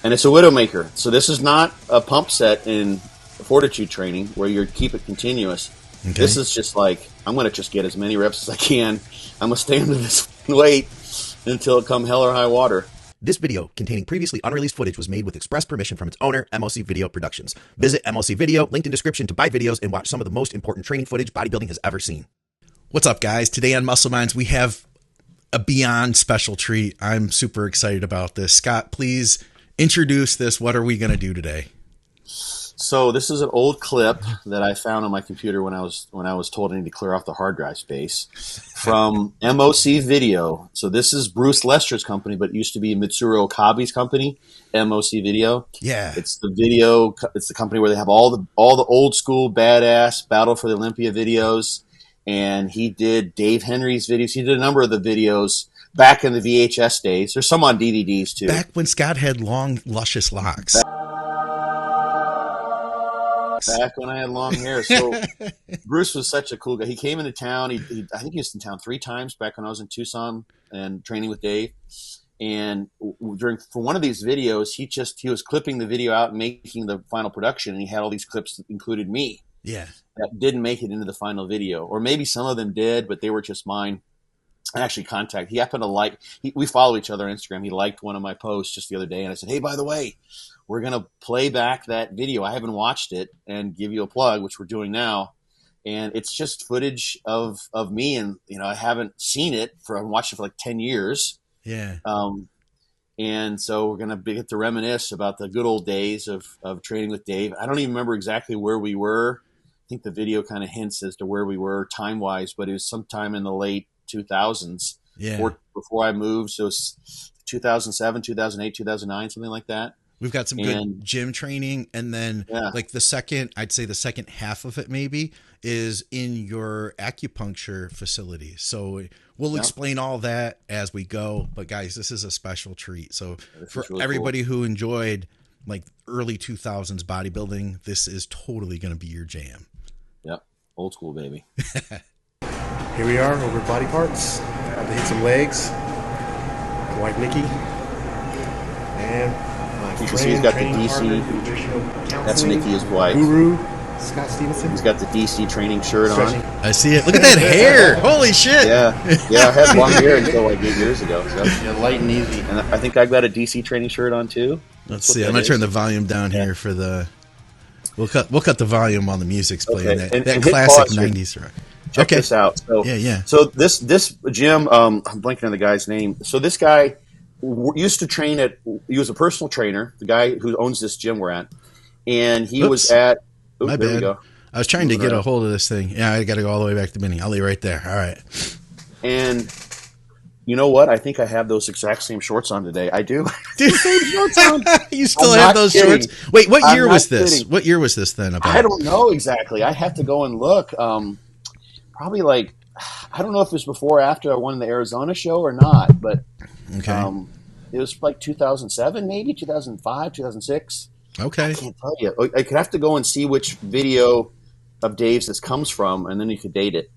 And it's a Widowmaker. So this is not a pump set in Fortitude Training where you keep it continuous. Okay. This is just like, I'm going to just get as many reps as I can. I'm going to stay under this weight until it come hell or high water. This video, containing previously unreleased footage, was made with express permission from its owner, MOC Video Productions. Visit MOC Video, linked in description, to buy videos and watch some of the most important training footage bodybuilding has ever seen. What's up, guys? Today on Muscle Minds, we have a beyond special treat. I'm super excited about this. Scott, please introduce this. What are we going to do today? So this is an old clip that I found on my computer when I was told I need to clear off the hard drive space from MOC Video. So this is Bruce Lester's company, but it used to be Mitsuru Okabe's company, MOC Video. Yeah, it's the company where they have all the old school badass Battle for the Olympia videos, and he did Dave Henry's videos. He did a number of the videos back in the VHS days. There's some on DVDs too. Back when Scott had long, luscious locks. Back when I had long hair. So Bruce was such a cool guy. He came into town. I think he was in town 3 times back when I was in Tucson and training with Dave. And for one of these videos, he was clipping the video out and making the final production, and he had all these clips that included me. Yeah. That didn't make it into the final video. Or maybe some of them did, but they were just mine. I actually he happened to like, we follow each other on Instagram. He liked one of my posts just the other day, and I said, hey, by the way, we're going to play back that video. I haven't watched it, and give you a plug, which we're doing now. And it's just footage of me, and I haven't seen it I've watched it for like 10 years. Yeah. And so we're going to get to reminisce about the good old days of training with Dave. I don't even remember exactly where we were. I think the video kind of hints as to where we were time-wise, but it was sometime in the late 2000s. Yeah. Before I moved. So it was 2007, 2008, 2009, something like that. We've got some good gym training, and then like I'd say the second half of it maybe is in your acupuncture facility. So we'll explain all that as we go. But guys, this is a special treat. So for really everybody who enjoyed like early 2000s bodybuilding, this is totally going to be your jam. Yep. Old school, baby. Here we are over body parts. About to hit some legs. My wife Nikki. And you can see he's got the DC. That's Nikki's wife. Guru, Scott Stevenson. He's got the DC training shirt on. I see it. Look at that hair. Holy shit. Yeah. I had long hair until like 8 years ago. So. Yeah, light and easy. And I think I've got a DC training shirt on too. Let's see. I'm going to turn the volume down here for the... We'll cut the volume while the music's playing. Okay. That classic 90s rock. Check this out. So, So this Jim, I'm blanking on the guy's name. So this guy used to train he was a personal trainer, the guy who owns this gym we're at. And he was at, my there bad. we go. I was trying to get a hold of this thing. Yeah, I got to go all the way back to the beginning. I'll lay right there. All right. And you know what? I think I have those exact same shorts on today. I do. You still have those shorts? Wait, what year was this? Kidding. What year was this then? I don't know exactly. I have to go and look. Probably like, I don't know if it was before or after I won the Arizona show or not, but it was like 2007, maybe 2005, 2006. Okay. I can't tell you. I could have to go and see which video of Dave's this comes from, and then you could date it.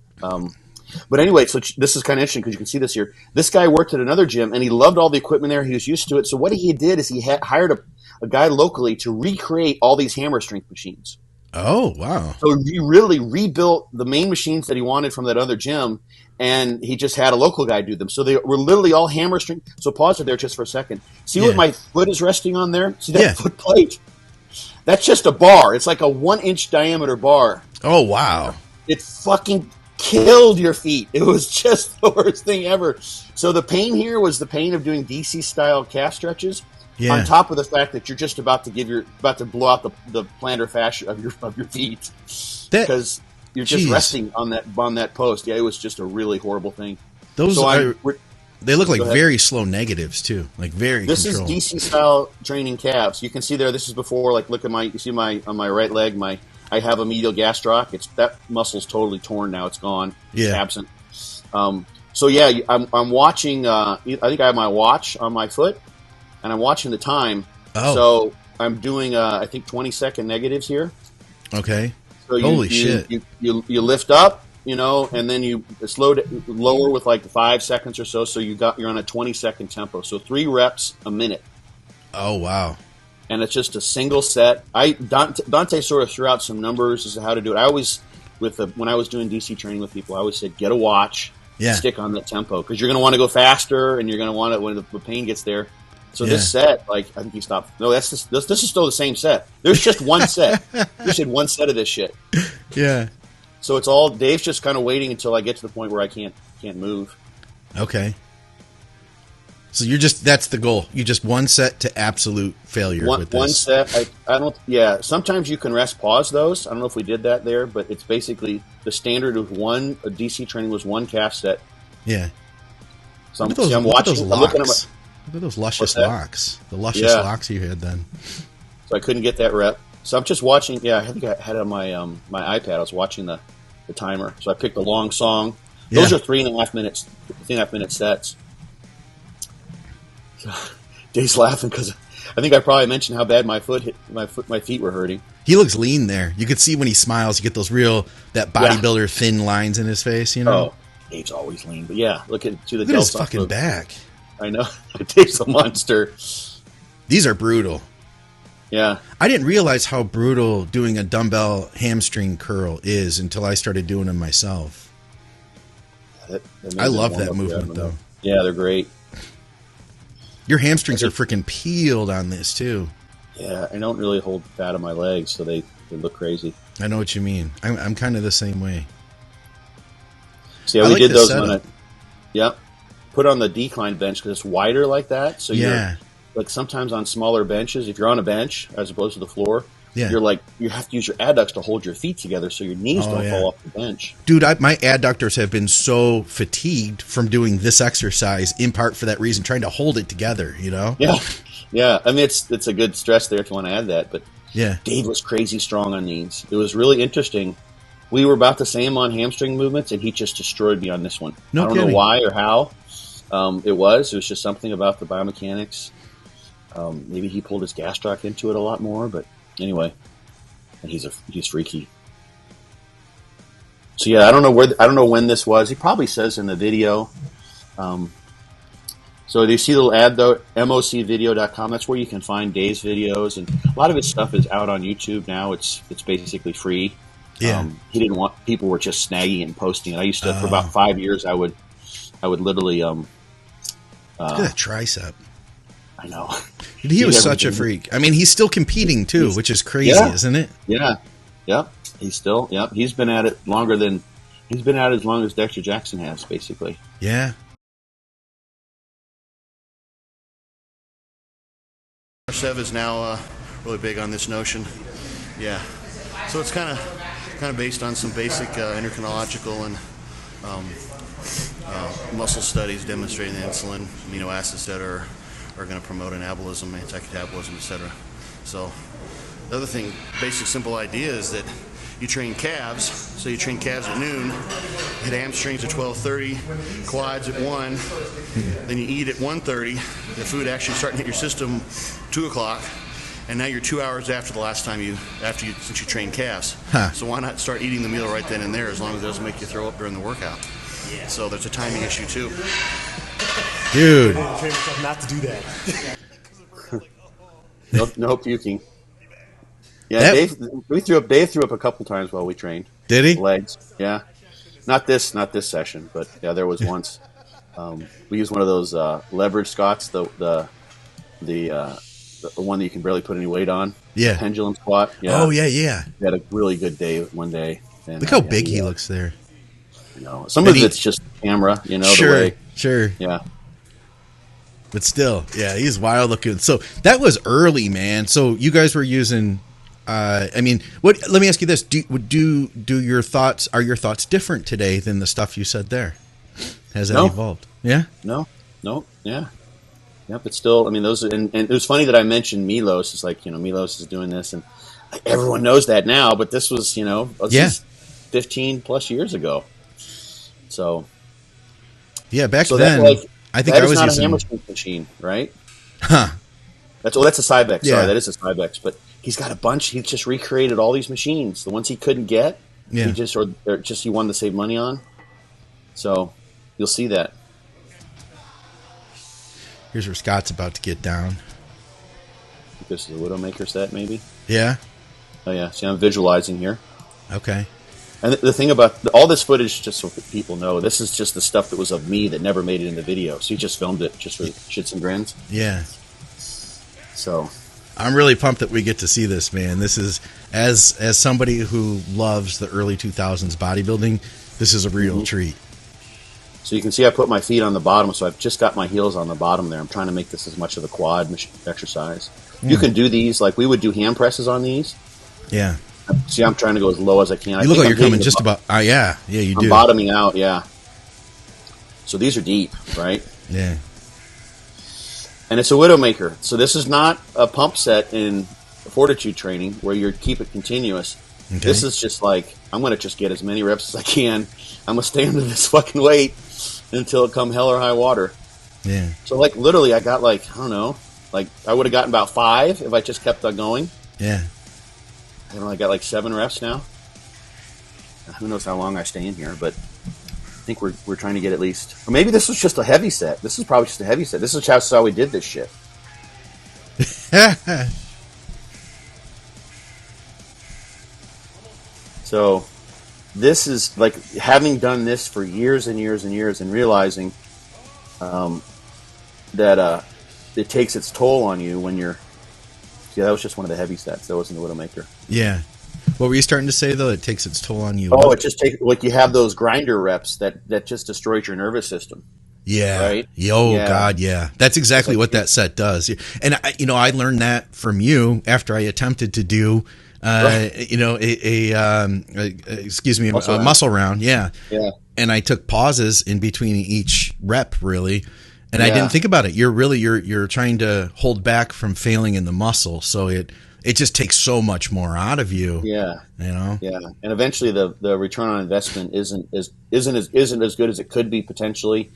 But anyway, so this is kind of interesting because you can see this here. This guy worked at another gym, and he loved all the equipment there. He was used to it. So what he did is he hired a guy locally to recreate all these hammer strength machines. Oh, wow. So he really rebuilt the main machines that he wanted from that other gym, and he just had a local guy do them. So they were literally all hammer strength. So pause it there just for a second. See what my foot is resting on there? See that foot plate? That's just a bar. It's like a 1-inch diameter bar. Oh, wow. It fucking killed your feet. It was just the worst thing ever. So the pain here was the pain of doing DC-style calf stretches. Yeah. On top of the fact that you're just about to blow out the plantar fascia of your feet because you're just resting on that post. Yeah, it was just a really horrible thing. They look like very slow negatives too, like very. This controlled. is DC style training calves. You can see there. This is before. Like, look at on my right leg. I have a medial gastroc. That muscle's totally torn now. It's gone. It's absent. So yeah, I'm watching. I think I have my watch on my foot. And I'm watching the time. Oh. So I'm doing, I think, 20-second negatives here. Okay. So Holy shit. You lift up, and then you lower with like 5 seconds or so. So you're on a 20-second tempo. So 3 reps a minute. Oh, wow. and it's just a single set. Dante sort of threw out some numbers as to how to do it. I always, when I was doing DC training with people, I always said, get a watch, stick on that tempo, because you're going to want to go faster, and you're going to want it when the pain gets there. So this set, like, I think he stopped. No, this is still the same set. There's just one set. You said one set of this shit. Yeah. So it's all Dave's just kind of waiting until I get to the point where I can't move. Okay. So that's the goal. You just one set to absolute failure with this. One set. I don't. Yeah. Sometimes you can rest pause those. I don't know if we did that there, but it's basically the standard of one. A DC training was one calf set. Yeah. So I'm watching. I'm looking at look at those luscious locks. The luscious locks you had then. So I couldn't get that rep. So I'm just watching. Yeah, I think I had it on my iPad. I was watching the timer. So I picked a long song. Those are 3.5 minutes. 3.5 minute sets. Dave's laughing because I think I probably mentioned how bad my feet were hurting. He looks lean there. You could see when he smiles, you get those that bodybuilder thin lines in his face. You know. Oh, Dave's always lean, but yeah, look at his fucking back. I know. Dave's a monster. These are brutal. Yeah. I didn't realize how brutal doing a dumbbell hamstring curl is until I started doing them myself. I love that movement, though. Yeah, they're great. Your hamstrings are freaking peeled on this, too. Yeah, I don't really hold fat on my legs, so they look crazy. I know what you mean. I'm kind of the same way. See, we did those on put on the decline bench because it's wider like that. So you're like sometimes on smaller benches, if you're on a bench as opposed to the floor, you're like you have to use your adductors to hold your feet together so your knees don't fall off the bench. Dude, my adductors have been so fatigued from doing this exercise, in part for that reason, trying to hold it together. You know? Yeah. I mean, it's a good stress there if you want to add that. But Dave was crazy strong on knees. It was really interesting. We were about the same on hamstring movements, and he just destroyed me on this one. I don't know why or how. It was just something about the biomechanics. Maybe he pulled his gastroc into it a lot more, but anyway, and he's freaky. So yeah, I don't know when this was. He probably says in the video. So do you see the little ad though? mocvideo.com. That's where you can find Dave's videos, and a lot of his stuff is out on YouTube now. It's basically free. Yeah. He didn't want people were just snagging and posting it. I used to for about 5 years. I would literally look at that tricep. I know. He was such a freak. I mean, he's still competing too, which is crazy, isn't it? Yeah. Yep. He's still. Yep. He's been at it longer than he's been at it as long as Dexter Jackson has, basically. Yeah. Sev is now really big on this notion. Yeah. So it's kind of based on some basic endocrinological and muscle studies demonstrating the insulin, amino acids that are going to promote anabolism, anti-catabolism, etc. So the other thing, basic simple idea is that you train calves. So you train calves at noon, hit hamstrings at 12:30, quads at 1, then you eat at 1:30. The food actually starting to hit your system 2 o'clock. And now you're 2 hours after the last time since you trained calves. Huh. So why not start eating the meal right then and there, as long as it doesn't make you throw up during the workout? Yeah. So there's a timing issue too. Dude, I train myself not to do that. No puking. Yeah, Dave threw up a couple times while we trained. Did he? Legs. Yeah. Not this session, but yeah, there was once. We used one of those leverage Scotts, the one that you can barely put any weight on. Yeah. Pendulum squat. Yeah. Oh, yeah. We had a really good day one day. And, look how big he looks there. You know, some of it's just camera, you know. Sure, the way, sure. Yeah. But still, yeah, he's wild looking. So that was early, man. So you guys were using, I mean, let me ask you this. Are your thoughts different today than the stuff you said there? Has that evolved? Yeah? No, yeah. Yep, it's still, I mean, those, and it was funny that I mentioned Milos. It's like, Milos is doing this, and everyone knows that now, but this was, this is 15 plus years ago. So, yeah, back then, I think I was not using a hamstring machine, right? Huh. That's a Cybex. Yeah. Sorry, that is a Cybex, but he's got a bunch. He's just recreated all these machines. The ones he couldn't get, he wanted to save money on. So, you'll see that. Here's where Scott's about to get down. This is a Widowmaker set, maybe. Yeah. Oh yeah. See, I'm visualizing here. Okay. And the thing about all this footage, just so people know, this is just the stuff that was of me that never made it in the video. So he just filmed it just for shits and grins. Yeah. So I'm really pumped that we get to see this, man. This is, as somebody who loves the early 2000s bodybuilding, this is a real treat. So you can see I put my feet on the bottom, so I've just got my heels on the bottom there. I'm trying to make this as much of a quad exercise. You can do these, like we would do hand presses on these. Yeah. See, I'm trying to go as low as I can. You look like you're coming just about, yeah, you do. I'm bottoming out, yeah. So these are deep, right? Yeah. And it's a Widowmaker. So this is not a pump set in Fortitude Training where you keep it continuous. Okay. This is just like, I'm going to just get as many reps as I can. I'm going to stay under this fucking weight until it come hell or high water. Yeah. So like literally I got like, I don't know, like I would have gotten about 5 if I just kept on going. Yeah. I don't know, I got like 7 reps now. Who knows how long I stay in here, but I think we're trying to get at least, or maybe this was just a heavy set. This is probably just a heavy set. This is how we did this shit. So this is like having done this for years and years and years and realizing that it takes its toll on you when you're, that was just one of the heavy sets. That wasn't the Widowmaker. Yeah. What were you starting to say, though? It takes its toll on you. Oh, it just takes, like you have those grinder reps that just destroys your nervous system. Yeah. Right? Yeah. God, yeah. That's exactly what that set does. And, I learned that from you after I attempted to do, muscle round. Yeah. Yeah. And I took pauses in between each rep, really. And I didn't think about it. You're trying to hold back from failing in the muscle. So it just takes so much more out of you. Yeah. You know? Yeah. And eventually the return on investment isn't as good as it could be potentially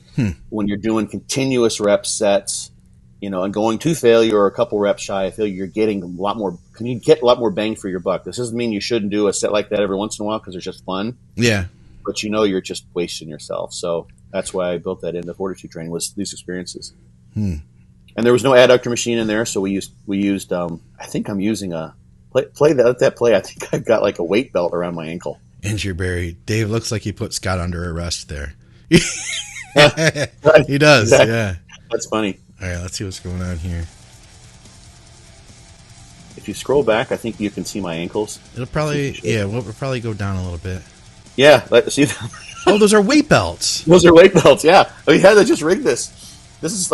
when you're doing continuous rep sets, and going to failure or a couple reps shy of failure, you're getting a lot more bang for your buck. This doesn't mean you shouldn't do a set like that every once in a while because it's just fun. Yeah. But you're just wasting yourself. So that's why I built that into Fortitude Training, was these experiences. And there was no adductor machine in there, so we used I think I'm using a play that play. I think I've got like a weight belt around my ankle. Injury Barry. Dave looks like he put Scott under arrest there. Right. He does. Exactly. Yeah. That's funny. All right, let's see what's going on here. If you scroll back, I think you can see my ankles. We'll probably go down a little bit. Yeah, see. Oh, those are weight belts. Those are weight belts. Yeah, we had to just rig this. This is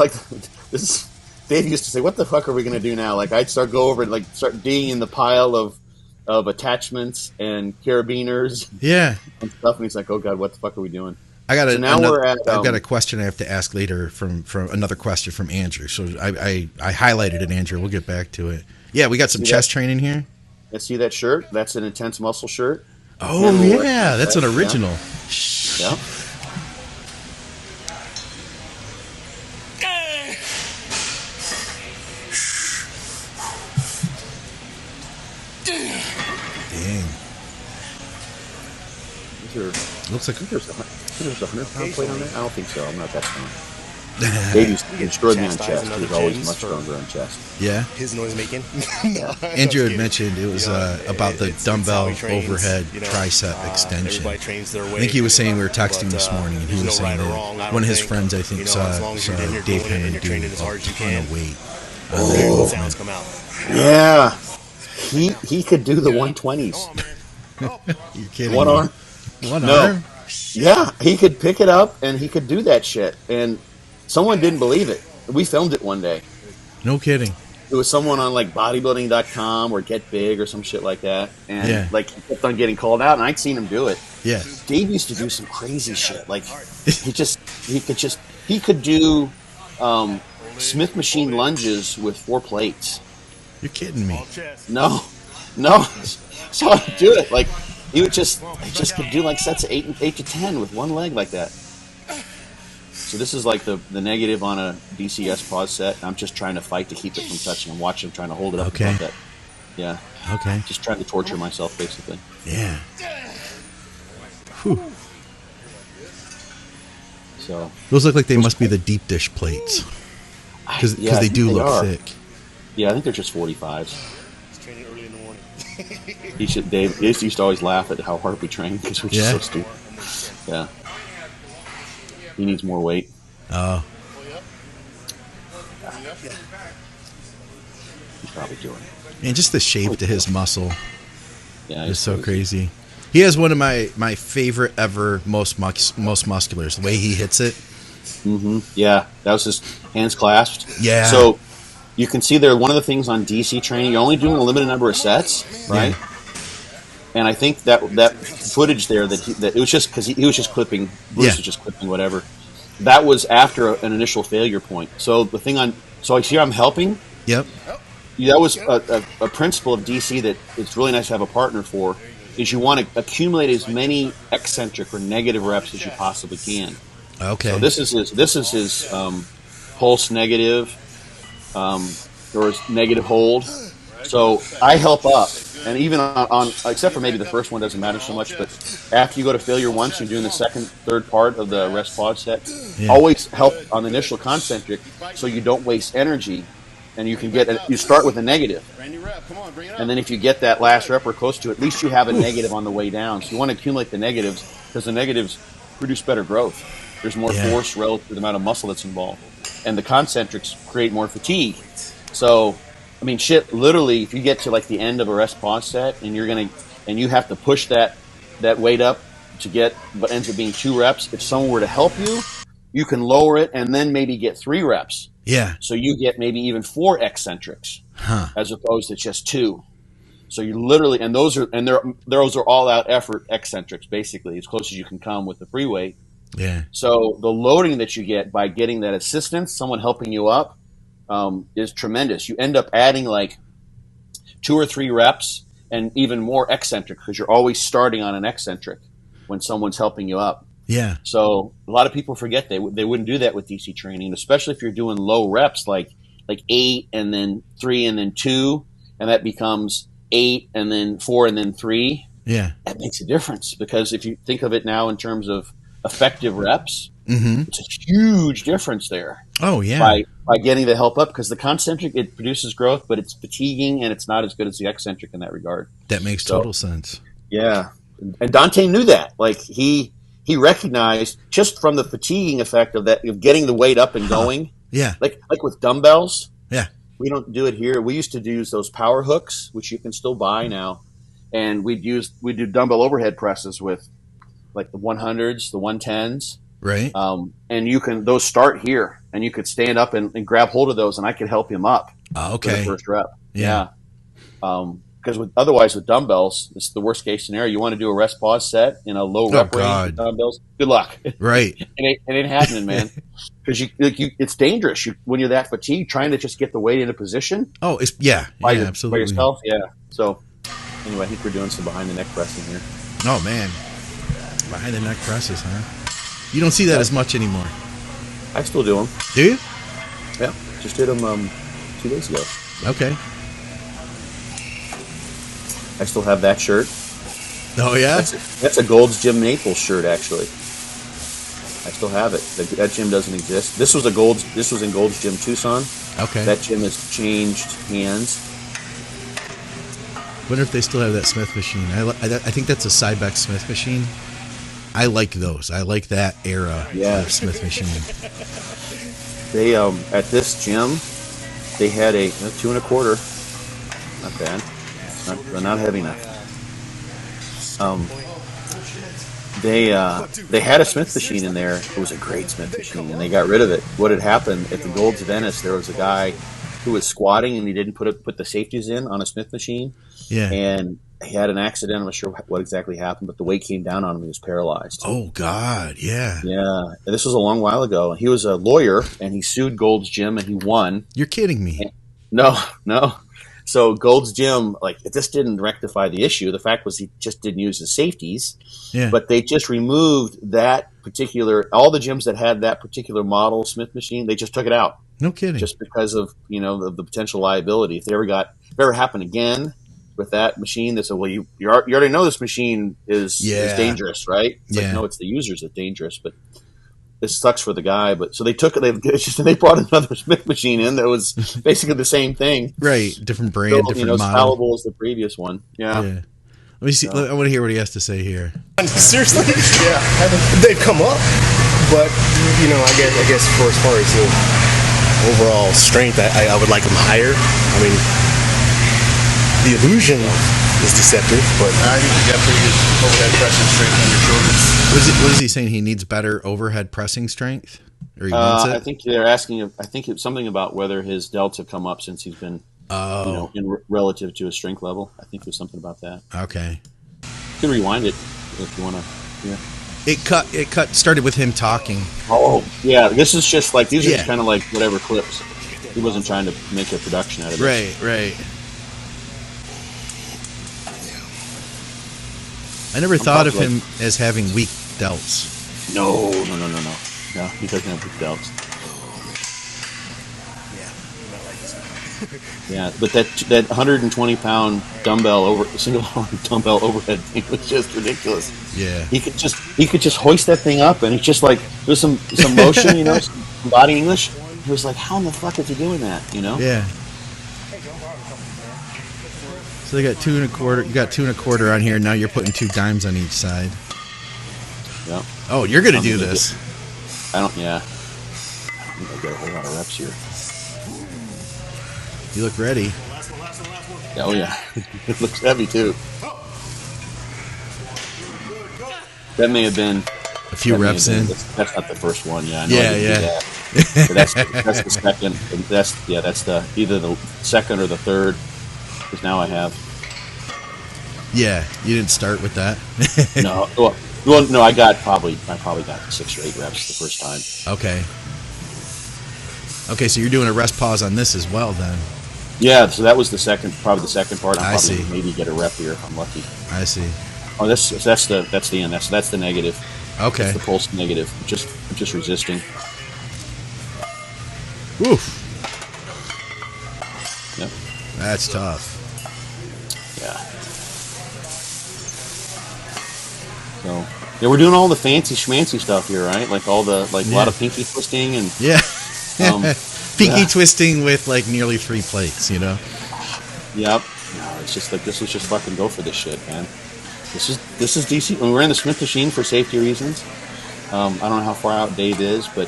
Dave used to say, "What the fuck are we gonna do now?" Like I'd start digging in the pile of attachments and carabiners. Yeah, and stuff. And he's like, "Oh God, what the fuck are we doing?" I've got a question I have to ask later from another question from Andrew. So I highlighted it, Andrew. We'll get back to it. Yeah, we got some chest training here. Yeah, see that shirt? That's an intense muscle shirt. Oh yeah, that's an original. Yeah. Dang. Looks like there's a 100-pound plate on there. I don't think so. I'm not that strong. Dave used to destroy me on chest. He was always much stronger on chest. Yeah. His noise making. Andrew had mentioned it was about the dumbbell overhead tricep extension. I think he was saying, we were texting this morning, and he was saying that one of his friends, I think, saw Dave Henry do a ton of weight. Yeah. He could do the 120s. You kidding? One arm? One arm? Yeah, he could pick it up and he could do that shit. And someone didn't believe it. We filmed it one day. No kidding. It was someone on like bodybuilding.com or Get Big or some shit like that. And like he kept on getting called out, and I'd seen him do it. Yeah. Dave used to do some crazy shit. Like he could do Smith machine lunges with 4 plates. You're kidding me. No. So I'd do it. Like he just could do like sets of 8 to 10 with one leg like that. So this is like the negative on a DCS pause set. I'm just trying to fight to keep it from touching. I'm watching him trying to hold it up. Okay. Above that. Yeah. Okay. Just trying to torture myself, basically. Yeah. Whew. So those look like they must be the deep dish plates because they do look thick. Yeah, I think they're just 45s. He's training early in the morning. Dave used to always laugh at how hard we train because we're just so stupid. Yeah. He needs more weight. Oh. He's probably doing it. And just the shape to his muscle is so crazy. He has one of my favorite ever most musculars. The way he hits it. Mm-hmm. Yeah, that was his hands clasped. Yeah. So you can see there, one of the things on DC training, you're only doing a limited number of sets, right? Yeah. And I think that footage there that it was just because he was just clipping, Bruce was just clipping whatever. That was after an initial failure point. So the thing so I see I'm helping. Yep. That was a principle of DC that it's really nice to have a partner for. Is you want to accumulate as many eccentric or negative reps as you possibly can. Okay. So this is his pulse negative or his negative hold. So I help up, and even on except for maybe the first one doesn't matter so much. But after you go to failure once, you're doing the second, third part of the rest pause set. Yeah. Always help on the initial concentric, so you don't waste energy. And you can you start with a negative. And then if you get that last rep or close to it, at least you have a negative on the way down. So you want to accumulate the negatives because the negatives produce better growth. There's more force relative to the amount of muscle that's involved. And the concentrics create more fatigue. So, I mean, literally, if you get to like the end of a rest pause set and you have to push that weight up to get what ends up being 2 reps, if someone were to help you, you can lower it and then maybe get 3 reps. Yeah. So you get maybe even 4 eccentrics as opposed to just 2. So you literally, and those are all out effort eccentrics, basically, as close as you can come with the free weight. Yeah. So the loading that you get by getting that assistance, someone helping you up, is tremendous. You end up adding like 2 or 3 reps and even more eccentric because you're always starting on an eccentric when someone's helping you up. Yeah. So a lot of people forget they wouldn't do that with DC training, especially if you're doing low reps like 8 and then 3 and then 2, and that becomes 8 and then 4 and then 3. Yeah. That makes a difference because if you think of it now in terms of effective reps, it's a huge difference there. Oh yeah. By getting the help up, because the concentric, it produces growth, but it's fatiguing and it's not as good as the eccentric in that regard. That makes total sense. Yeah. And Dante knew that. Like he recognized just from the fatiguing effect of getting the weight up and going. Yeah. Like with dumbbells. Yeah. We don't do it here. We used to use those power hooks, which you can still buy now. And we'd do dumbbell overhead presses with like the 100s, the 110s. Right. And those start here and you could stand up and grab hold of those and I could help him up. Okay. For the first rep. Yeah. Because otherwise with dumbbells, it's the worst case scenario. You want to do a rest pause set in a low rep range with dumbbells. Good luck. Right. it ain't happening, man. Because it's dangerous when you're that fatigued trying to just get the weight into position. Oh, absolutely. By yourself, yeah. So anyway, I think we're doing some behind the neck pressing here. Oh man, behind the neck presses, huh? You don't see that as much anymore. I still do them. Do you? Yeah, just did them 2 days ago. Okay. I still have that shirt. Oh yeah, that's a Gold's Gym Naples shirt actually. I still have it. That gym doesn't exist. This was in Gold's Gym Tucson. Okay. That gym has changed hands. Wonder if they still have that Smith machine. I think that's a Cybex Smith machine. I like those. I like that era of Smith machine. They at this gym, they had a 2 1/4. Not bad. Not heavy enough. They had a Smith machine in there. It was a great Smith machine, and they got rid of it. What had happened at the Gold's Venice? There was a guy who was squatting, and he didn't put the safeties in on a Smith machine. Yeah, and he had an accident. I'm not sure what exactly happened, but the weight came down on him. He was paralyzed. Oh God, yeah. Yeah, and this was a long while ago. He was a lawyer, and he sued Gold's Gym, and he won. You're kidding me? No. So Gold's Gym, it just didn't rectify the issue. The fact was he just didn't use the safeties. Yeah. But they just removed all the gyms that had that particular model Smith machine, they just took it out. No kidding. Just because of, the potential liability. If it ever happened again with that machine, they said, well, you already know this machine is dangerous, right? It's no, it's the users that's dangerous. But it sucks for the guy, but so they took it. They brought another Smith machine in that was basically the same thing. Right, different brand, Still, different model. Fallible as the previous one. Yeah. Let me see. I want to hear what he has to say here. Seriously? Yeah, they've come up, but I guess for as far as the overall strength, I would like them higher. I mean, the illusion is deceptive, but I think you got pretty good overhead pressing strength on your shoulders. What is he saying? He needs better overhead pressing strength, or he wants it? I think they're asking. I think it's something about whether his delts have come up since he's been, relative to his strength level. I think there's something about that. Okay. You can rewind it if you want to. Yeah. It started with him talking. Oh yeah, this is just like these are just kind of like whatever clips. He wasn't trying to make a production out of it. Right. I never thought of him as having weak delts. No. No, he doesn't have weak delts. Yeah, but that 120-pound single arm dumbbell overhead thing was just ridiculous. Yeah, he could just hoist that thing up, and he's just like there's some motion, some body English. He was like, how in the fuck is he doing that? Yeah. So they got 2 1/4. You got 2 1/4 on here. Now you're putting 2 dimes on each side. Yeah. Oh, you're gonna do this. I don't think I got a whole lot of reps here. You look ready. Oh yeah, it looks heavy too. That may have been a few reps in. That's not the first one. Yeah. Yeah. That's the second. That's either the second or the third. Because now I have. Yeah, you didn't start with that. No. Well, no. I probably got 6 or 8 reps the first time. Okay, so you're doing a rest pause on this as well, then. Yeah, so that was probably the second part. I see. Maybe get a rep here if I'm lucky. I see. Oh, that's the end. That's the negative. Okay. That's the pulse negative. Just resisting. Oof. Yep. That's tough. Yeah. So yeah, we're doing all the fancy schmancy stuff here, right? Like all the a lot of pinky twisting and pinky twisting with like nearly 3 plates, Yep. No, it's just like let's just fucking go for this shit, man. This is DC. We're in the Smith machine for safety reasons. I don't know how far out Dave is, but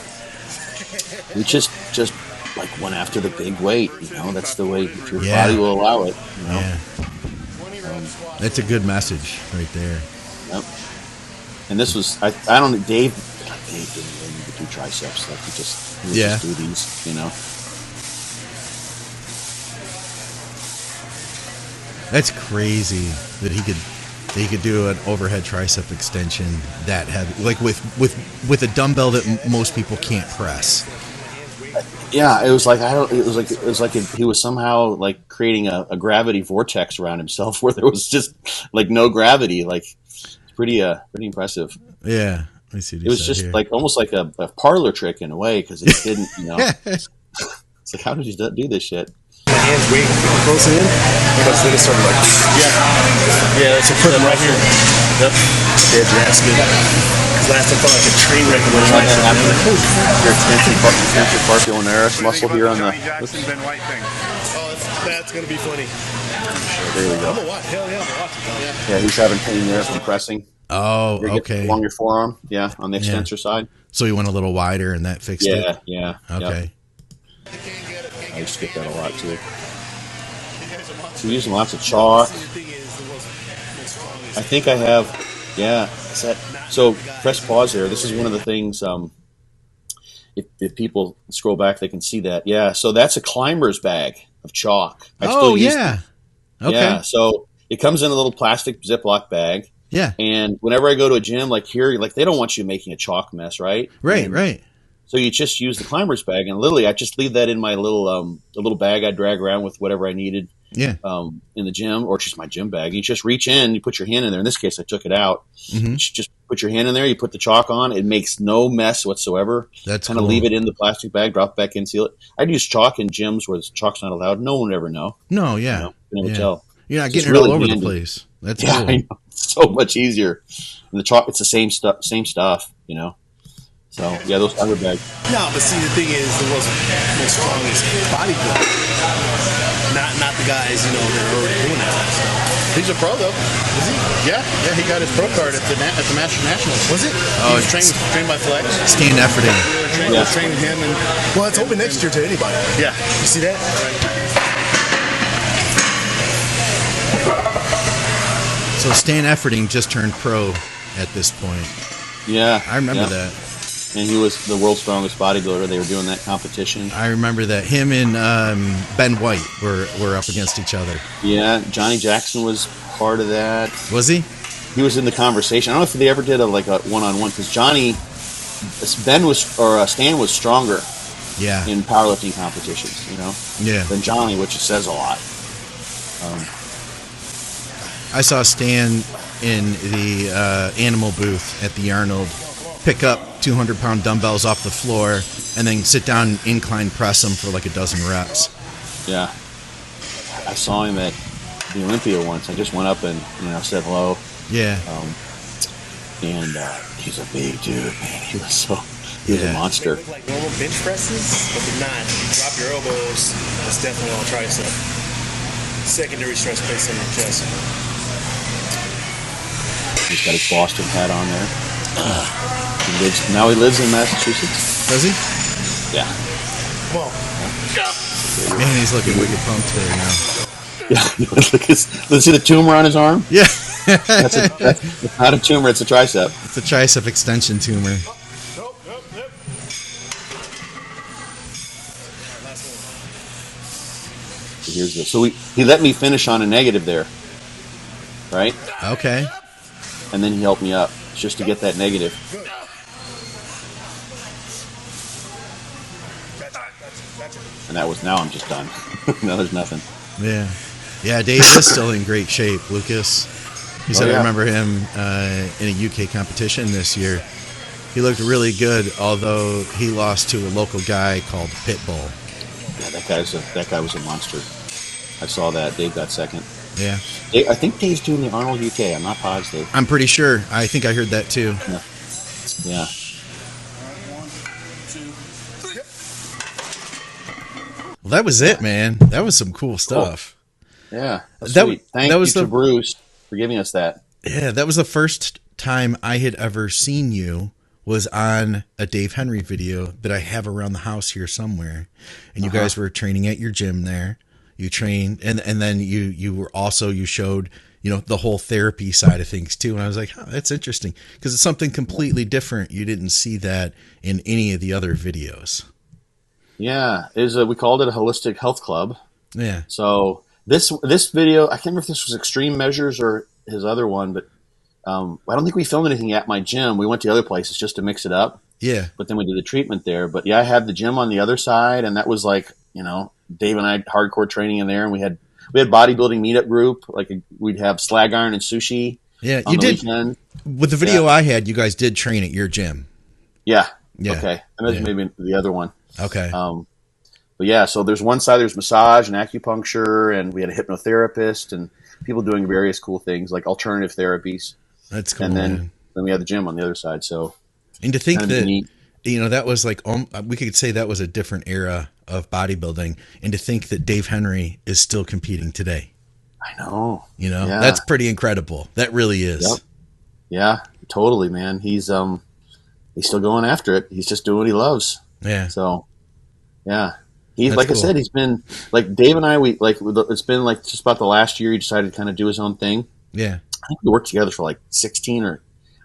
we just like went after the big weight. That's the way your body will allow it. Yeah. That's a good message right there. Yep. And this was I don't think Dave didn't really need to do triceps. Like he would just do these. That's crazy that he could do an overhead tricep extension that heavy, like with a dumbbell that most people can't press. Yeah, it was like he was somehow like creating a gravity vortex around himself where there was just like no gravity. Like it's pretty impressive. Yeah, let me see. It was just here. Like almost like a parlor trick in a way because it didn't. It's like how did you do this shit? My hands way close in, but then it started like that's put them right here. Yep. Yeah, that's good. Because last time I felt like a train wreck when I was your extensor carpio muscle here on the. Jackson Ben White thing. Oh, that's gonna be funny. There we go. I'm gonna watch. Hell yeah, I'm gonna watch it. Yeah, he's having pain there from pressing. Oh, okay. Along your forearm, on the extensor side. So you went a little wider, and that fixed it. Yeah. Okay. Yep. I used to get that a lot too. So we're using lots of chalk. I think I have, so press pause there. This is one of the things, if people scroll back, they can see that. Yeah, so that's a climber's bag of chalk. Okay. Yeah, so it comes in a little plastic Ziploc bag. Yeah. And whenever I go to a gym, like here, like they don't want you making a chalk mess, right? Right. So you just use the climber's bag, and literally I just leave that in my little bag I drag around with whatever I needed. Yeah. In the gym, or just my gym bag. You just reach in, you put your hand in there. In this case, I took it out. Mm-hmm. You just put your hand in there. You put the chalk on. It makes no mess whatsoever. That's kind of leave it in the plastic bag, drop it back in, seal it. I'd use chalk in gyms where chalk's not allowed. No one would ever know. No, yeah. You never tell. You're not getting it all over the place. That's cool. I know. It's so much easier. And the chalk, it's the same stuff. So So yeah, those other bags. No, but see, the thing is, the world's most strongest bodybuilder, not the guys that are already doing that stuff. He's a pro though. Is he? Yeah, he got his pro card at the Master Nationals. Was it? He was trained by Flex. Stan Efforting. Trained him, and Well, it's open next year to anybody. yeah. You see that? So Stan Efforting just turned pro at this point. Yeah, I remember that. And he was the world's strongest bodybuilder. They were doing that competition. I remember that. Him and Ben White were up against each other. Yeah, Johnny Jackson was part of that. Was he? He was in the conversation. I don't know if they ever did a one-on-one, because Stan was stronger Yeah. in powerlifting competitions, Yeah. than Johnny, which says a lot. I saw Stan in the animal booth at the Arnold pick up 200-pound dumbbells off the floor and then sit down and incline press them for like a dozen reps. Yeah. I saw him at the Olympia once. I just went up and said hello. Yeah. And he's a big dude, man. He was a monster. They look like normal bench presses, but they're not. You drop your elbows, that's definitely on tricep. Secondary stress based on your chest. He's got his Boston hat on there. He lives in Massachusetts. Does he? Yeah. Come on. Man, he's looking wicked pumped there now. Yeah. Let's see the tumor on his arm. Yeah. That's not a tumor. It's a tricep. It's a tricep extension tumor. Here's this. So he let me finish on a negative there, right? Okay. And then he helped me up just to get that negative. And now I'm just done. Now there's nothing. Yeah. Yeah, Dave is still in great shape, Lucas. He said, yeah. I remember him in a UK competition this year. He looked really good, although he lost to a local guy called Pitbull. Yeah, that guy was a monster. I saw that. Dave got second. Yeah. I think Dave's doing the Arnold UK. I'm not positive. I'm pretty sure. I think I heard that too. Yeah. Well, that was it, man. That was some cool stuff. Yeah. Thank you to Bruce for giving us that. Yeah, that was the first time I had ever seen you, was on a Dave Henry video that I have around the house here somewhere. And you guys were training at your gym there. You trained, and then you showed, the whole therapy side of things too. And I was like, oh, that's interesting, because it's something completely different. You didn't see that in any of the other videos. Yeah, we called it a holistic health club. Yeah. So this video, I can't remember if this was Extreme Measures or his other one, but I don't think we filmed anything at my gym. We went to other places just to mix it up. Yeah. But then we did the treatment there. But yeah, I had the gym on the other side, and that was like, Dave and I had hardcore training in there, and we had bodybuilding meetup group. Like we'd have slag iron and sushi. Yeah, you did. Weekend. With the video I had, you guys did train at your gym. Yeah. Yeah. Okay. And that's maybe the other one. Okay. But yeah, so there's one side, there's massage and acupuncture, and we had a hypnotherapist and people doing various cool things like alternative therapies. That's cool. And then we had the gym on the other side. So, and to think that, neat. That was like, we could say that was a different era of bodybuilding, and to think that Dave Henry is still competing today. I know. Yeah. That's pretty incredible. That really is. Yep. Yeah, totally, man. He's still going after it. He's just doing what he loves. Yeah. So, yeah. He's, That's like cool. I said, he's been like Dave and I. It's been like just about the last year. He decided to kind of do his own thing. Yeah. I think we worked together for like 16 or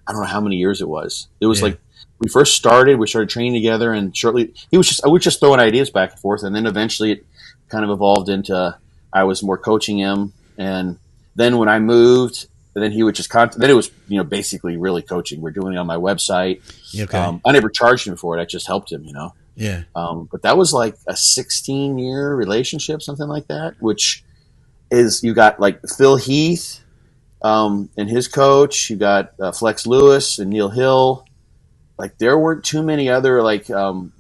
I don't know how many years it was. It was like we first started. We started training together, and shortly I was just throwing ideas back and forth, and then eventually it kind of evolved into I was more coaching him, and then when I moved, then he would just then it was basically really coaching. We're doing it on my website. Okay. I never charged him for it. I just helped him. Yeah. But that was like a 16-year relationship, something like that, which is you got like Phil Heath and his coach. You got Flex Lewis and Neil Hill. Like there weren't too many other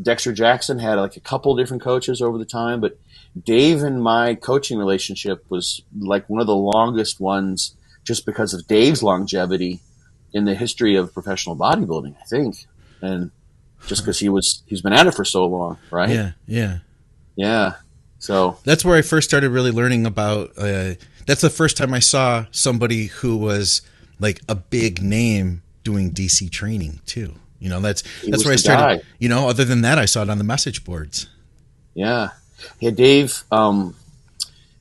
Dexter Jackson had like a couple different coaches over the time, but Dave and my coaching relationship was like one of the longest ones just because of Dave's longevity in the history of professional bodybuilding, I think. And just because he's been at it for so long, right? Yeah. So that's where I first started really learning about. That's the first time I saw somebody who was like a big name doing DC training too. That's where I started. Guy. Other than that, I saw it on the message boards. Yeah, Dave.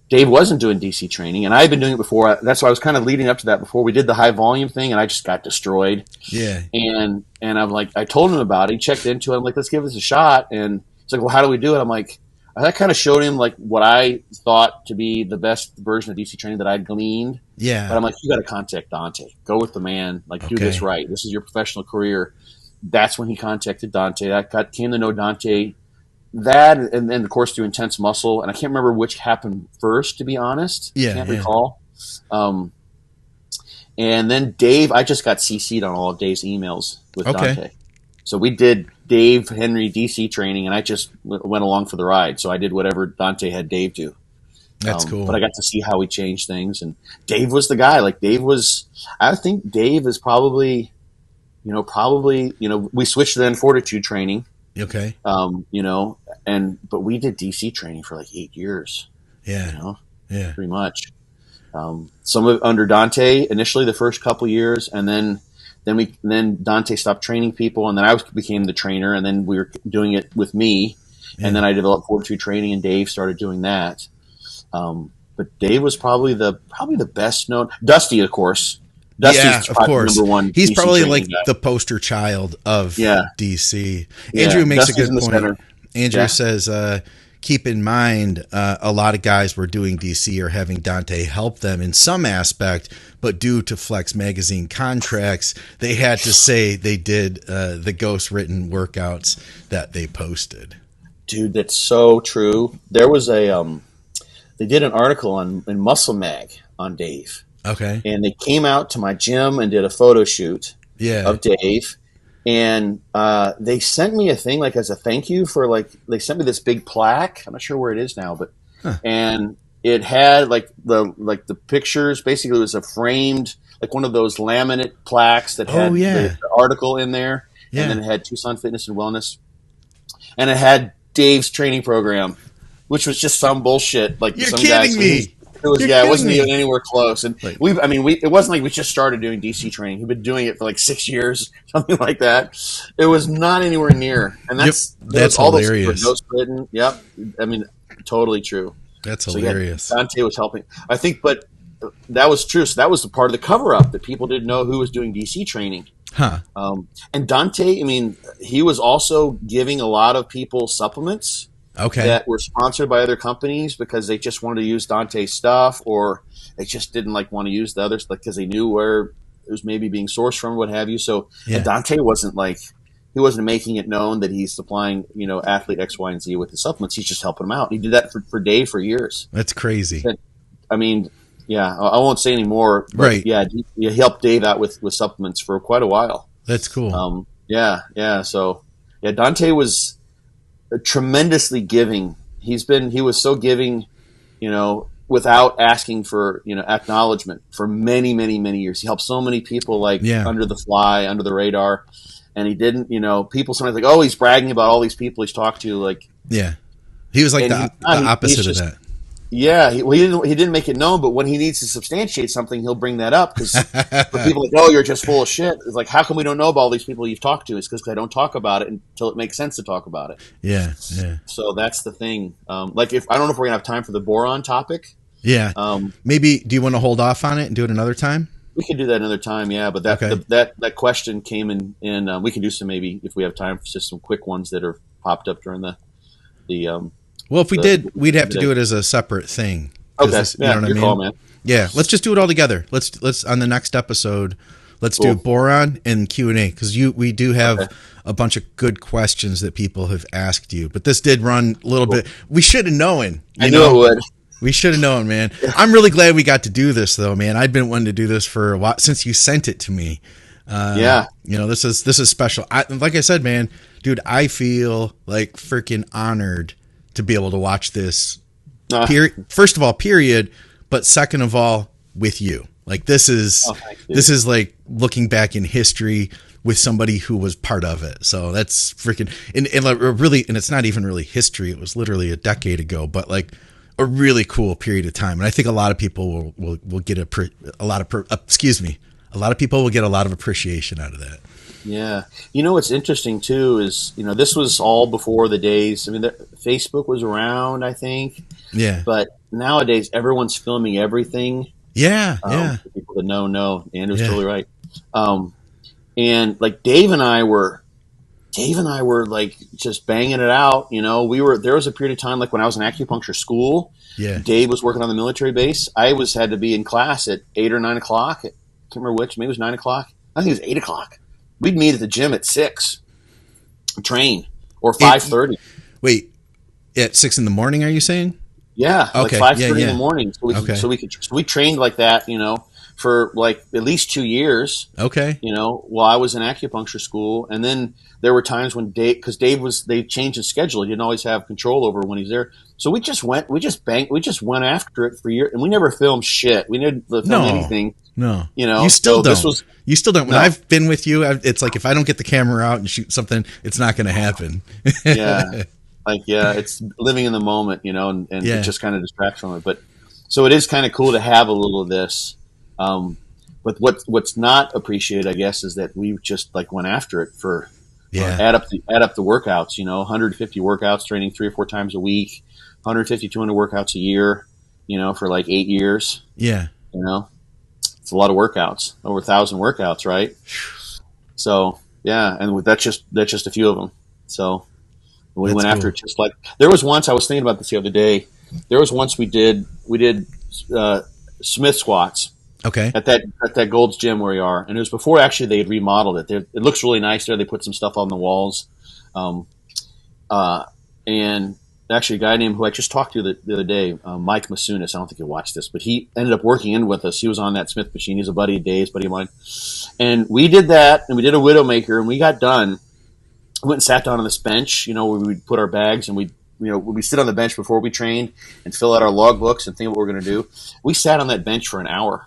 Dave wasn't doing DC training, and I had been doing it before. That's why I was kind of leading up to that before we did the high volume thing, and I just got destroyed. Yeah. And I'm like, I told him about it. He checked into it. I'm like, let's give this a shot. And he's like, well, how do we do it? I'm like, I kind of showed him like what I thought to be the best version of DC training that I'd gleaned. Yeah. But I'm like, you got to contact Dante. Go with the man. Like, do this right. This is your professional career. That's when he contacted Dante. I came to know Dante. That, and then of course through Intense Muscle, and I can't remember which happened first, to be honest. Yeah, can't recall. And then Dave, I just got CC'd on all of Dave's emails with Dante. So we did Dave Henry DC training, and I just went along for the ride. So I did whatever Dante had Dave do. That's cool. But I got to see how he changed things, and Dave was the guy. Like I think Dave is probably, we switched to then Fortitude Training. Okay. But we did DC training for like 8 years. Yeah. Pretty much. Some of under Dante initially the first couple years, and then Dante stopped training people, and then I became the trainer, and then we were doing it with me, and then I developed Fortitude Training, and Dave started doing that. But Dave was probably the best known. Dusty, of course. Dusty's of course. Number one. He's DC probably like guy. the poster child of DC. Yeah. Andrew makes Dusty's a good point. Andrew says, keep in mind, a lot of guys were doing DC or having Dante help them in some aspect, but due to Flex Magazine contracts, they had to say they did the ghost-written workouts that they posted. Dude, that's so true. There was they did an article in Muscle Mag on Dave. Okay. And they came out to my gym and did a photo shoot of Dave. And they sent me a thing like as a thank you for they sent me this big plaque. I'm not sure where it is now, but and it had the pictures. Basically, it was a framed one of those laminate plaques that had the article in there, and then it had Tucson Fitness and Wellness, and it had Dave's training program, which was just some bullshit. You're some kidding guys, me. It wasn't even anywhere close. And it wasn't like we just started doing DC training. We've been doing it for like 6 years, something like that. It was not anywhere near. And that's all hilarious. Those written. Yep. I mean, totally true. That's hilarious. Dante was helping, I think, but that was true. So that was the part of the cover up that people didn't know who was doing DC training. Huh. And Dante, I mean, he was also giving a lot of people supplements. That were sponsored by other companies because they just wanted to use Dante's stuff, or they just didn't want to use the others because they knew where it was maybe being sourced from, what have you. So and Dante wasn't he wasn't making it known that he's supplying athlete X, Y, and Z with the supplements. He's just helping them out. He did that for Dave for years. That's crazy. And, I mean, I won't say any more. But right? Yeah, he helped Dave out with supplements for quite a while. That's cool. So Dante was tremendously giving. He was so giving, without asking for, acknowledgement for many, many, many years. He helped so many people under the fly, under the radar. And he didn't, people sometimes oh, he's bragging about all these people he's talked to. He was the opposite of that. Yeah, he didn't make it known, but when he needs to substantiate something, he'll bring that up because people oh, you're just full of shit. It's how come we don't know about all these people you've talked to? It's because I don't talk about it until it makes sense to talk about it. Yeah. So that's the thing. If I don't know if we're gonna have time for the boron topic. Yeah. Maybe. Do you want to hold off on it and do it another time? We can do that another time. Yeah, but that question came in. We can do some maybe if we have time for just some quick ones that are popped up during the. Well, if we did, we'd have to do it as a separate thing. Okay, you know what I mean? Call, man. Yeah, let's just do it all together. Let's on the next episode, let's do boron and Q&A because we do have a bunch of good questions that people have asked you. But this did run a little bit. We should have known. I knew it would. We should have known, man. I'm really glad we got to do this, though, man. I've been wanting to do this for a while since you sent it to me. This is special. Like I said, man, dude, I feel like freaking honored to be able to watch this. First of all, period, but second of all, with you. This is like looking back in history, with somebody who was part of it. So that's freaking, and really, and it's not even really history. It was literally a decade ago, but like a really cool period of time. And I think a lot of people will get a lot of people will get a lot of appreciation out of that. Yeah. What's interesting too is, this was all before the days. I mean, Facebook was around, I think. Yeah. But nowadays, everyone's filming everything. Yeah. For people that know, Andrew's totally right. And like Dave and I were like just banging it out. There was a period of time, like when I was in acupuncture school. Yeah. Dave was working on the military base. I had to be in class at 8 or 9 o'clock. I can't remember which. Maybe it was 9 o'clock. I think it was 8 o'clock. We'd meet at the gym at 6, train, or 5:30. Wait, at 6 in the morning? Are you saying? Yeah, okay. Like 5:30 in the morning. So okay. we trained like that, for like at least 2 years. Okay. While I was in acupuncture school, and then there were times when because they changed his schedule. He didn't always have control over when he's there. So we just went after it for years, and we never filmed shit. We didn't film anything. No, you still don't. You still don't. When I've been with you, it's like if I don't get the camera out and shoot something, it's not going to happen. Yeah, it's living in the moment, and it just kind of distracts from it. But so it is kind of cool to have a little of this. But what's not appreciated, I guess, is that we just like went after it for add up the workouts. 150 workouts, training 3 or 4 times a week, 150, 200 workouts a year. For like 8 years. Yeah. It's a lot of workouts, over 1,000 workouts, right? So yeah, and that's just a few of them. So we went after it just like there was once I was thinking about this the other day. There was once we did Smith squats. Okay. At that Gold's Gym where we are, and it was before actually they had remodeled it. It looks really nice there. They put some stuff on the walls, and actually a guy named who I just talked to the other day, Mike Masunis. I don't think he watched this, but he ended up working in with us. He was on that Smith machine. He's a buddy of Dave's, buddy of mine, and we did that, and we did a Widowmaker, and we got done. We went and sat down on this bench, where we'd put our bags, and we'd sit on the bench before we trained and fill out our logbooks and think what we're going to do. We sat on that bench for an hour.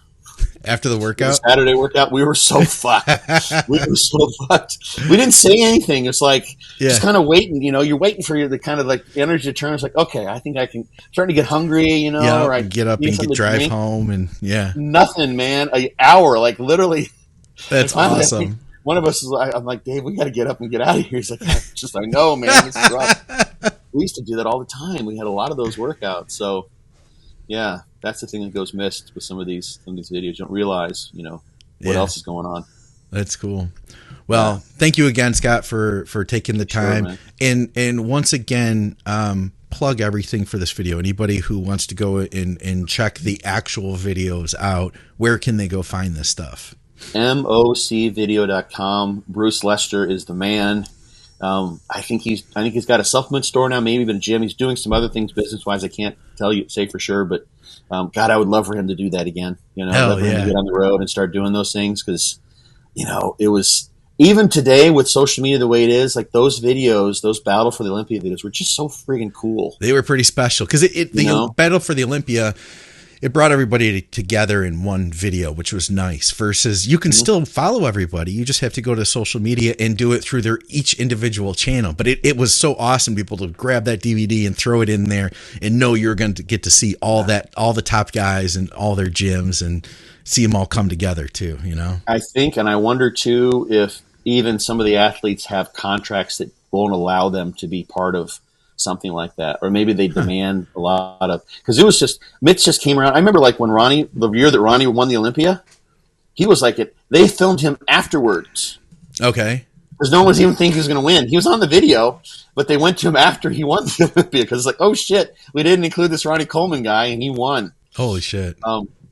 After the workout? The Saturday workout, we were so fucked. We didn't say anything. It's like just kind of waiting. You're waiting for the kind of like energy to turn. It's like, okay, I think I can. Starting to get hungry. Or I get up and drive home, and nothing, man. An hour, like literally. That's awesome. One of us is like, I'm like, Dave, we got to get up and get out of here. He's like, I know, man. This is rough. We used to do that all the time. We had a lot of those workouts. So, yeah. That's the thing that goes missed with some of these videos. You don't realize, what else is going on. That's cool. Well, thank you again, Scott, for taking the time. Sure, and once again, plug everything for this video. Anybody who wants to go and check the actual videos out, where can they go find this stuff? mocvideo.com. Bruce Lester is the man. I think he's got a supplement store now, maybe even a gym. He's doing some other things business-wise. I can't say for sure, but God, I would love for him to do that again. Love for him to get on the road and start doing those things because, it was even today with social media the way it is. Like those videos, those Battle for the Olympia videos were just so friggin' cool. They were pretty special because the Battle for the Olympia. It brought everybody together in one video, which was nice, versus you can still follow everybody. You just have to go to social media and do it through their each individual channel. But it was so awesome to be able to grab that DVD and throw it in there and know you're going to get to see all the top guys and all their gyms and see them all come together too, I think, and I wonder too, if even some of the athletes have contracts that won't allow them to be part of something like that, or maybe they demand a lot of, because it was just Mitch just came around. I remember like when the year that Ronnie won the Olympia, he was like they filmed him afterwards. Okay. Because no one was even thinking he was going to win. He was on the video, but they went to him after he won the Olympia because it's like, oh shit, we didn't include this Ronnie Coleman guy and he won. Holy shit.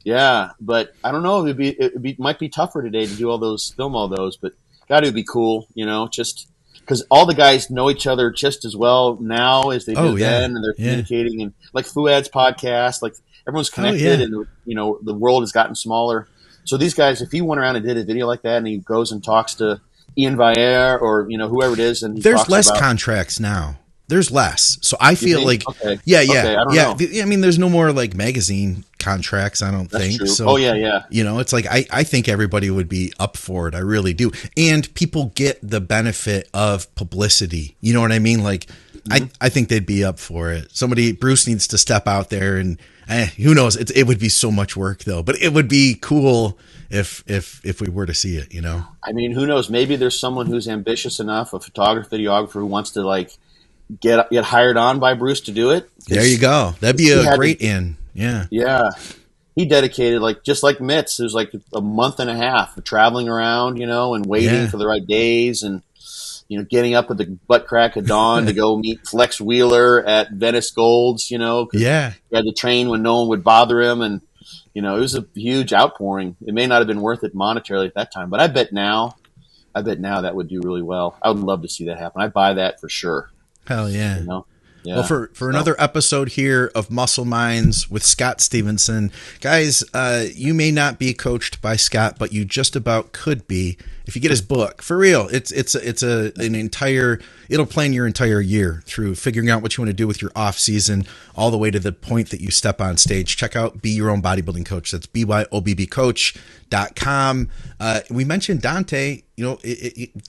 Yeah, but I don't know. It might be tougher today to do film all those, but God, it would be cool, just. Because all the guys know each other just as well now as they did then, and they're communicating. And like Fuad's podcast, like everyone's connected, and the world has gotten smaller. So these guys, if he went around and did a video like that, and he goes and talks to Ian Vaere or whoever it is, and there's less contracts now. There's less, so I feel like I don't know. I mean, there's no more like magazine contracts. I don't That's think true. so. Oh yeah. It's like, I think everybody would be up for it. I really do. And people get the benefit of publicity. You know what I mean? Like, I think they'd be up for it. Bruce needs to step out there and who knows? It would be so much work though, but it would be cool if we were to see it, I mean, who knows? Maybe there's someone who's ambitious enough, a photographer, videographer who wants to like get hired on by Bruce to do it. There you go. That'd be a great in. Yeah. Yeah. He dedicated just like Mitts, there's like a month and a half of traveling around, and waiting for the right days and, getting up at the butt crack of dawn to go meet Flex Wheeler at Venice Golds, Yeah. He had to train when no one would bother him. And, it was a huge outpouring. It may not have been worth it monetarily at that time, but I bet now that would do really well. I would love to see that happen. I'd buy that for sure. Hell yeah. Yeah. Well, for another episode here of Muscle Minds with Scott Stevenson, guys, you may not be coached by Scott, but you just about could be if you get his book. For real, it'll plan your entire year through figuring out what you want to do with your off season, all the way to the point that you step on stage. Check out Be Your Own Bodybuilding Coach. That's BYOBBcoach.com. We mentioned Dante.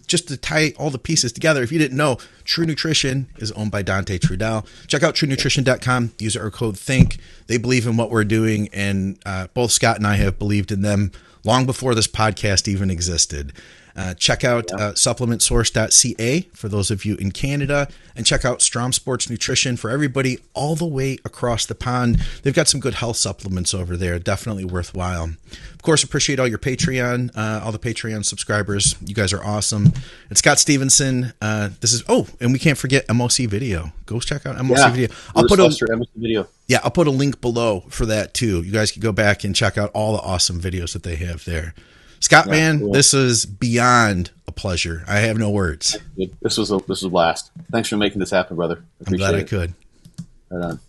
Just to tie all the pieces together, if you didn't know, True Nutrition is owned by Dante Trudell. Check out TrueNutrition.com. Use our code THINK. They believe in what we're doing, and both Scott and I have believed in them long before this podcast even existed. Check out supplementsource.ca for those of you in Canada, and check out Strom Sports Nutrition for everybody all the way across the pond. They've got some good health supplements over there, definitely worthwhile. Of course, appreciate all your Patreon, all the Patreon subscribers. You guys are awesome. It's Scott Stevenson. And we can't forget MOC Video. Go check out MOC Video. I'll put a link below for that too. You guys can go back and check out all the awesome videos that they have there. Scott, cool. This is beyond a pleasure. I have no words. This was a blast. Thanks for making this happen, brother. I'm glad I could. Right on.